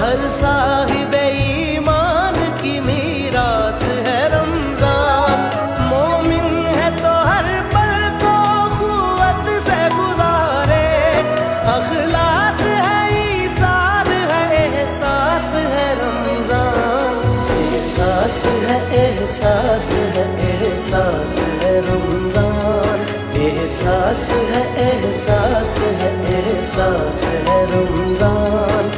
हर साहिबे ईमान की मीरास है रमजान। मोमिन है तो हर पल को खुवत से गुजारे, अखलास है ईसार है एहसास है रमजान। एहसास है एहसास है एहसास है रमजान। एहसास है एहसास है एहसास है रमजान।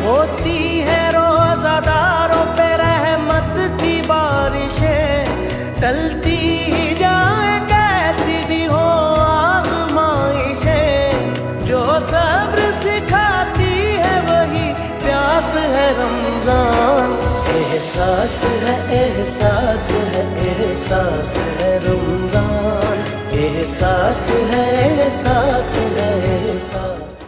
होती है रोज़ादारों पे रहमत की बारिशें, टलती ही जाए कैसी भी हो आज़माइशें। जो सब्र सिखाती है वही प्यास है रमजान। एहसास है एहसास है एहसास है रमजान। एहसास है एहसास है एहसास।